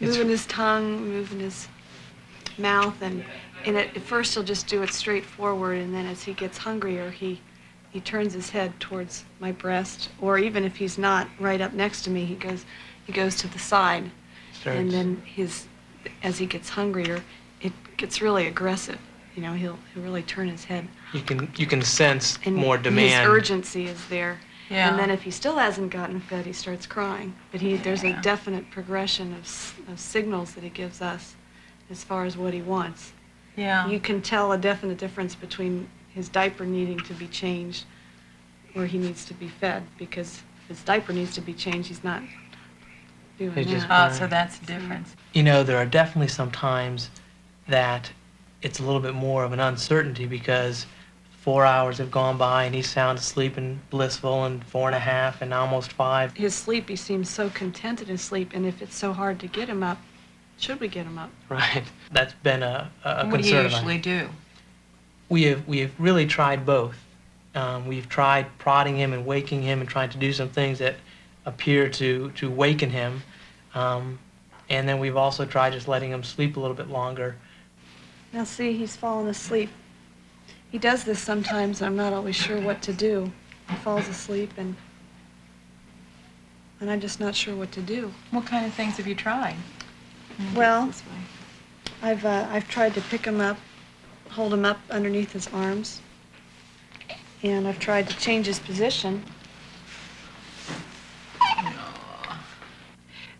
moving his tongue, moving his mouth, and at first he'll just do it straight forward, and then as he gets hungrier, he turns his head towards my breast, or even if he's not right up next to me, he goes to the side, and then as he gets hungrier, it gets really aggressive. You know, he'll really turn his head. You can sense more demand. His urgency is there. Yeah. And then if he still hasn't gotten fed, he starts crying. But there's a definite progression of signals that he gives us as far as what he wants. Yeah. You can tell a definite difference between his diaper needing to be changed or he needs to be fed, because if his diaper needs to be changed, he's not doing that. So that's the difference. You know, there are definitely some times that it's a little bit more of an uncertainty because 4 hours have gone by and he's sound asleep and blissful, and 4.5 and almost 5. His sleep, he seems so content in his sleep, and if it's so hard to get him up, should we get him up? Right. That's been a concern. What do you usually do? We have really tried both. We've tried prodding him and waking him and trying to do some things that appear to waken him. And then we've also tried just letting him sleep a little bit longer. Now see, he's fallen asleep. He does this sometimes, and I'm not always sure what to do. He falls asleep, and I'm just not sure what to do. What kind of things have you tried? Well, I've tried to pick him up, hold him up underneath his arms, and I've tried to change his position.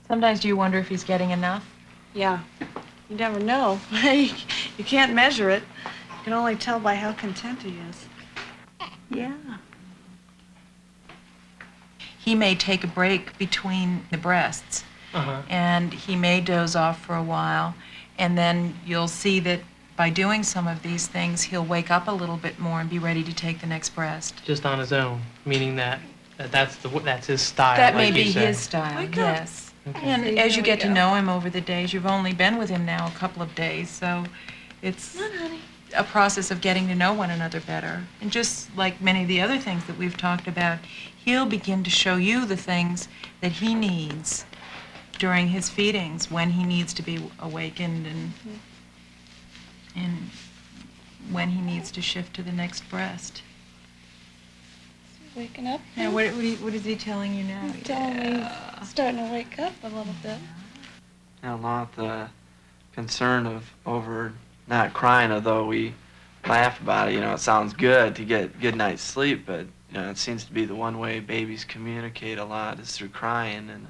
Sometimes do you wonder if he's getting enough? Yeah, you never know. You can't measure it. You can only tell by how content he is. Yeah. He may take a break between the breasts, and he may doze off for a while, and then you'll see that by doing some of these things, he'll wake up a little bit more and be ready to take the next breast. Just on his own, meaning that's his style. That like may be you said. his style, Wake up. yes. Okay. And See, as you there get we to go. know him over the days, you've only been with him now a couple of days, so it's Come on, honey. a process of getting to know one another better. And just like many of the other things that we've talked about, he'll begin to show you the things that he needs during his feedings, when he needs to be awakened and when he needs to shift to the next breast. Waking up? Now, what is he telling you now? He's telling me he's starting to wake up a little bit. And a lot the concern of over not crying, although we laugh about it. You know, it sounds good to get good night's sleep, but you know, it seems to be the one way babies communicate a lot is through crying. And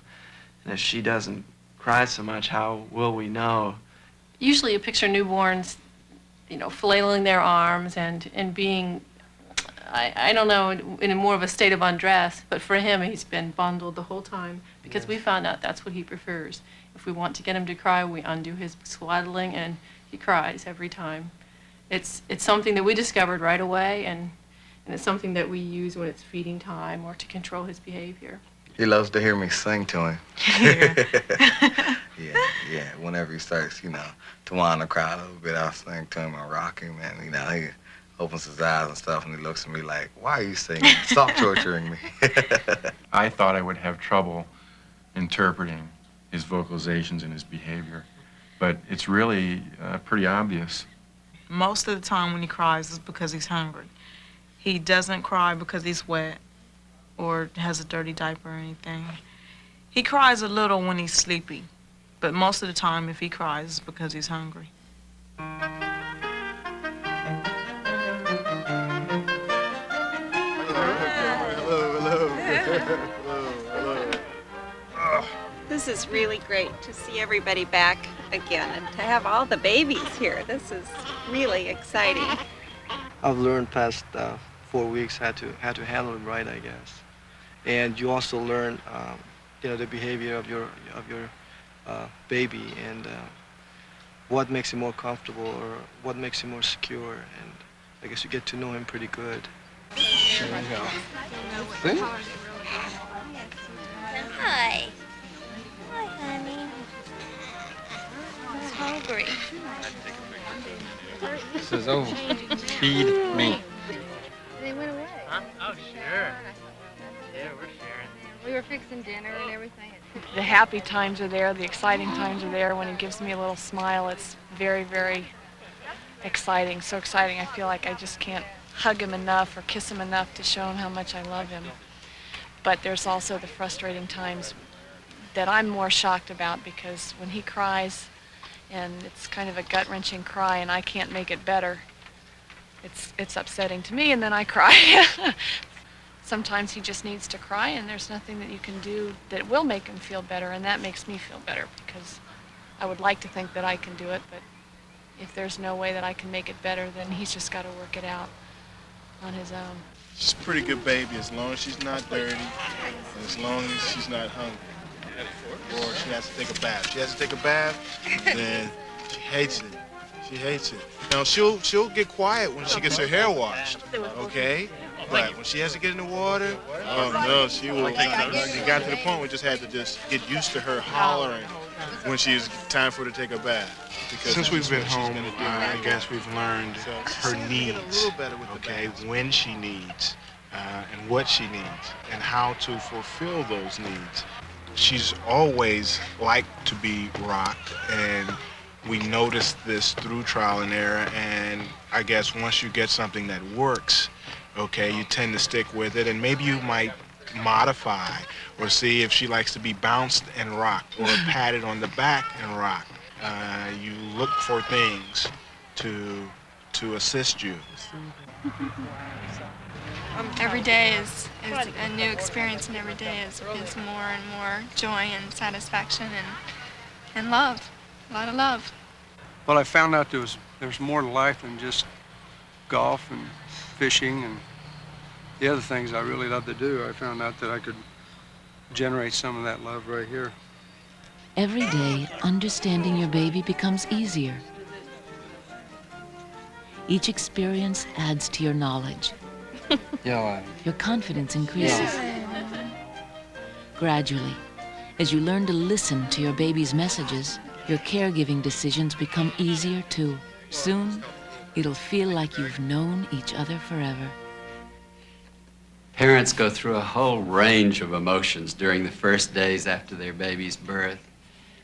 if she doesn't cry so much, how will we know? Usually you picture newborns, you know, flailing their arms and being, I don't know, in more of a state of undress, but for him, he's been bundled the whole time because we found out that's what he prefers. If we want to get him to cry, we undo his swaddling, and he cries every time. It's something that we discovered right away, and it's something that we use when it's feeding time or to control his behavior. He loves to hear me sing to him. Yeah. Whenever he starts, you know, to want to cry a little bit, I'll sing to him and rock him, and, you know, he opens his eyes and stuff, and he looks at me like, why are you singing? Stop torturing me. I thought I would have trouble interpreting his vocalizations and his behavior, but it's really pretty obvious. Most of the time when he cries is because he's hungry. He doesn't cry because he's wet or has a dirty diaper or anything. He cries a little when he's sleepy, but most of the time if he cries it's because he's hungry. This is really great to see everybody back again and to have all the babies here. This is really exciting. I've learned past 4 weeks how to handle it right, I guess. And you also learn, you know, the behavior of your baby and what makes him more comfortable or what makes him more secure. And I guess you get to know him pretty good. There you go. See? Hi. Hi, honey. He's hungry. This is over. Feed me. They went away. Huh? Oh, sure. Yeah, we're sharing. We were fixing dinner and everything. The happy times are there, the exciting times are there. When he gives me a little smile, it's very, very exciting, so exciting. I feel like I just can't hug him enough or kiss him enough to show him how much I love him. But there's also the frustrating times that I'm more shocked about, because when he cries, and it's kind of a gut-wrenching cry, and I can't make it better, it's upsetting to me, and then I cry. Sometimes he just needs to cry, and there's nothing that you can do that will make him feel better, and that makes me feel better, because I would like to think that I can do it, but if there's no way that I can make it better, then he's just got to work it out on his own. She's a pretty good baby as long as she's not dirty and as long as she's not hungry. Or she has to take a bath. She has to take a bath, then she hates it. She hates it. Now she'll get quiet when she gets her hair washed, okay? But when she has to get in the water, oh no, she will. It got to the point where we just had to just get used to her hollering when she's time for her to take a bath. Since we've been home, I guess we've learned her needs, okay, when she needs, and what she needs, and how to fulfill those needs. She's always liked to be rocked, and we noticed this through trial and error, and I guess once you get something that works, okay, you tend to stick with it, and maybe you might modify or see if she likes to be bounced and rocked or patted on the back and rocked. You look for things to assist you. Every day is a new experience, and every day is more and more joy and satisfaction and love, a lot of love. Well, I found out there's more to life than just golf and fishing and the other things I really love to do. I found out that I could generate some of that love right here. Every day, understanding your baby becomes easier. Each experience adds to your knowledge. Your confidence increases. Gradually, as you learn to listen to your baby's messages, your caregiving decisions become easier too. Soon, it'll feel like you've known each other forever. Parents go through a whole range of emotions during the first days after their baby's birth.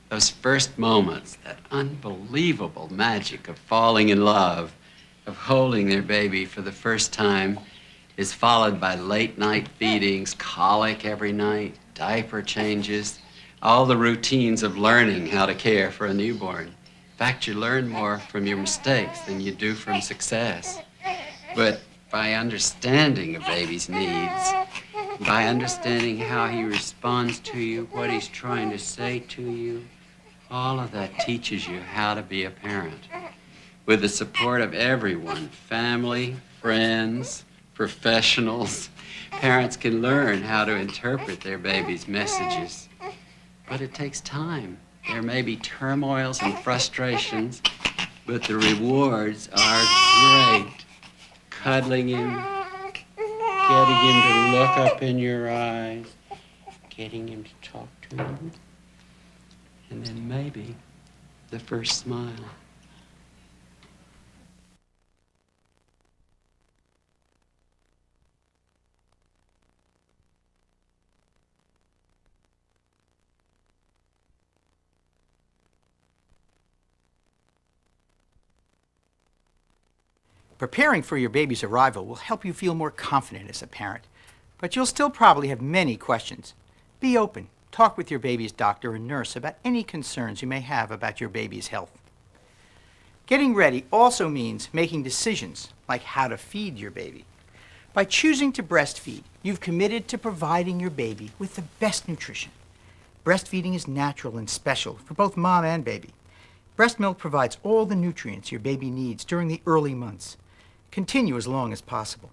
Those first moments, that unbelievable magic of falling in love, of holding their baby for the first time, is followed by late night feedings, colic every night, diaper changes, all the routines of learning how to care for a newborn. In fact, you learn more from your mistakes than you do from success. But by understanding a baby's needs, by understanding how he responds to you, what he's trying to say to you, all of that teaches you how to be a parent. With the support of everyone, family, friends, professionals, parents can learn how to interpret their baby's messages. But it takes time. There may be turmoils and frustrations, but the rewards are great. Cuddling him, getting him to look up in your eyes, getting him to talk to you, and then maybe the first smile. Preparing for your baby's arrival will help you feel more confident as a parent, but you'll still probably have many questions. Be open. Talk with your baby's doctor and nurse about any concerns you may have about your baby's health. Getting ready also means making decisions like how to feed your baby. By choosing to breastfeed, you've committed to providing your baby with the best nutrition. Breastfeeding is natural and special for both mom and baby. Breast milk provides all the nutrients your baby needs during the early months. Continue as long as possible.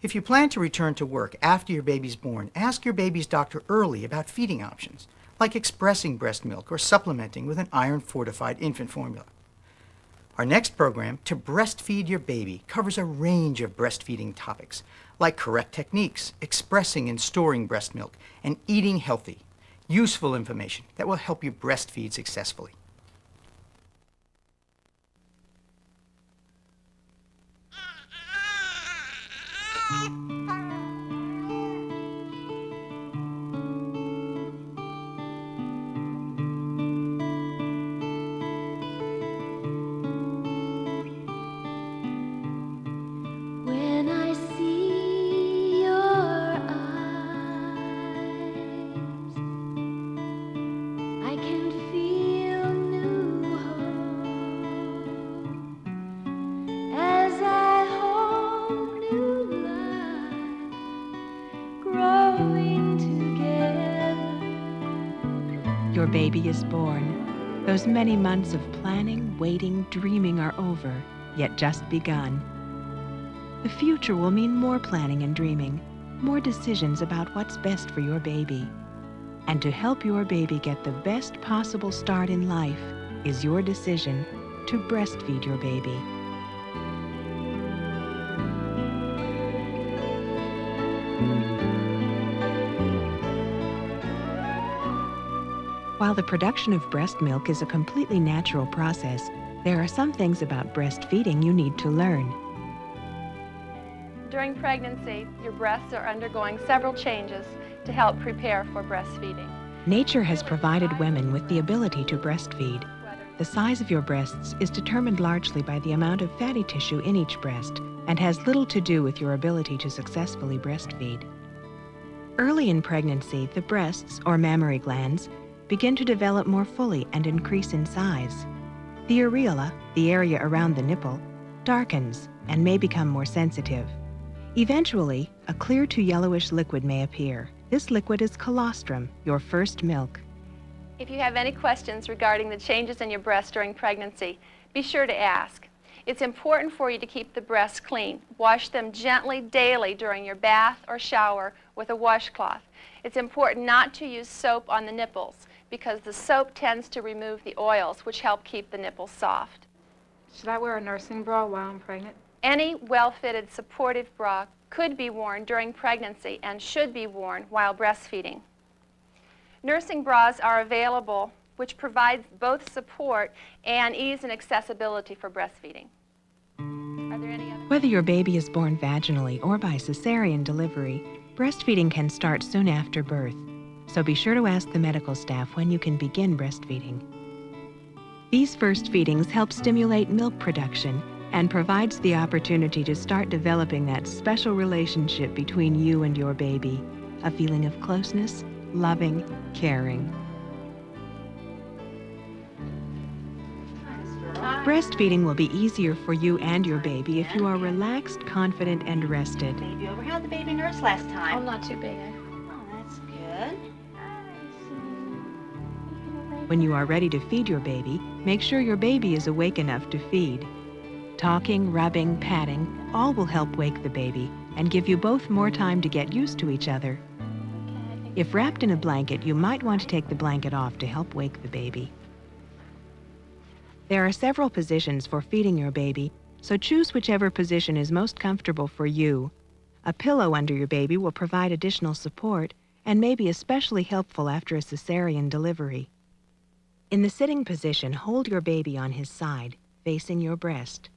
If you plan to return to work after your baby's born, ask your baby's doctor early about feeding options, like expressing breast milk or supplementing with an iron-fortified infant formula. Our next program, To Breastfeed Your Baby, covers a range of breastfeeding topics, like correct techniques, expressing and storing breast milk, and eating healthy. Useful information that will help you breastfeed successfully. baby is born, those many months of planning, waiting, dreaming are over, yet just begun. The future will mean more planning and dreaming, more decisions about what's best for your baby. And to help your baby get the best possible start in life is your decision to breastfeed your baby. While the production of breast milk is a completely natural process, there are some things about breastfeeding you need to learn. During pregnancy, your breasts are undergoing several changes to help prepare for breastfeeding. Nature has provided women with the ability to breastfeed. The size of your breasts is determined largely by the amount of fatty tissue in each breast and has little to do with your ability to successfully breastfeed. Early in pregnancy, the breasts, or mammary glands, begin to develop more fully and increase in size. The areola, the area around the nipple, darkens and may become more sensitive. Eventually, a clear to yellowish liquid may appear. This liquid is colostrum, your first milk. If you have any questions regarding the changes in your breasts during pregnancy, be sure to ask. It's important for you to keep the breasts clean. Wash them gently daily during your bath or shower with a washcloth. It's important not to use soap on the nipples because the soap tends to remove the oils, which help keep the nipples soft. Should I wear a nursing bra while I'm pregnant? Any well-fitted supportive bra could be worn during pregnancy and should be worn while breastfeeding. Nursing bras are available, which provides both support and ease and accessibility for breastfeeding. Are there any other? Whether your baby is born vaginally or by cesarean delivery, breastfeeding can start soon after birth. So be sure to ask the medical staff when you can begin breastfeeding. These first feedings help stimulate milk production and provides the opportunity to start developing that special relationship between you and your baby, a feeling of closeness, loving, caring. Breastfeeding will be easier for you and your baby if you are relaxed, confident, and rested. Baby over. How'd the baby nurse last time? Oh, not too bad. Oh, that's good. When you are ready to feed your baby, make sure your baby is awake enough to feed. Talking, rubbing, patting, all will help wake the baby and give you both more time to get used to each other. If wrapped in a blanket, you might want to take the blanket off to help wake the baby. There are several positions for feeding your baby, so choose whichever position is most comfortable for you. A pillow under your baby will provide additional support and may be especially helpful after a cesarean delivery. In the sitting position, hold your baby on his side, facing your breast,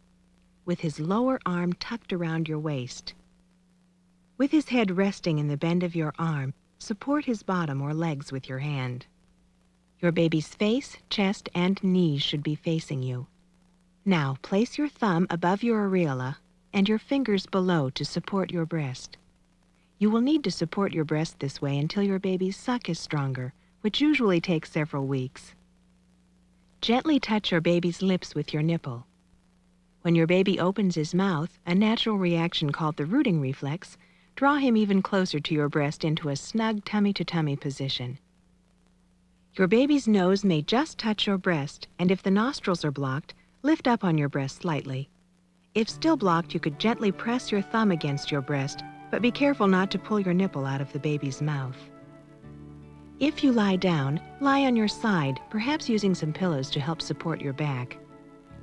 with his lower arm tucked around your waist. With his head resting in the bend of your arm, support his bottom or legs with your hand. Your baby's face, chest, and knees should be facing you. Now, place your thumb above your areola and your fingers below to support your breast. You will need to support your breast this way until your baby's suck is stronger, which usually takes several weeks. Gently touch your baby's lips with your nipple. When your baby opens his mouth, a natural reaction called the rooting reflex, draw him even closer to your breast into a snug tummy-to-tummy position. Your baby's nose may just touch your breast, and if the nostrils are blocked, lift up on your breast slightly. If still blocked, you could gently press your thumb against your breast, but be careful not to pull your nipple out of the baby's mouth. If you lie down, lie on your side, perhaps using some pillows to help support your back.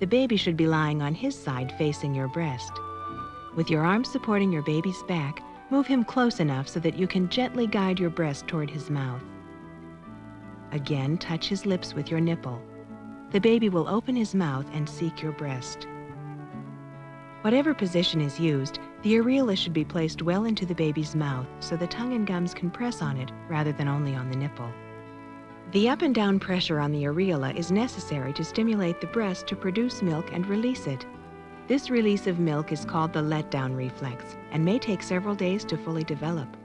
The baby should be lying on his side facing your breast. With your arm supporting your baby's back, move him close enough so that you can gently guide your breast toward his mouth. Again, touch his lips with your nipple. The baby will open his mouth and seek your breast. Whatever position is used, the areola should be placed well into the baby's mouth so the tongue and gums can press on it rather than only on the nipple. The up and down pressure on the areola is necessary to stimulate the breast to produce milk and release it. This release of milk is called the letdown reflex and may take several days to fully develop.